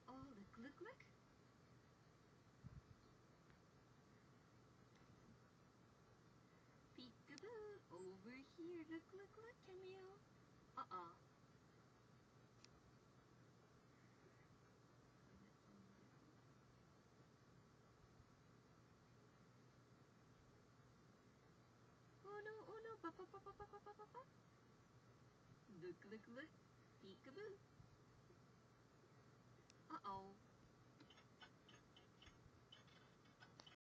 Uh-oh, look. Peekaboo, over here. Look, Camille. Uh-oh. Oh no, ba. Look. Peekaboo. Uh-oh.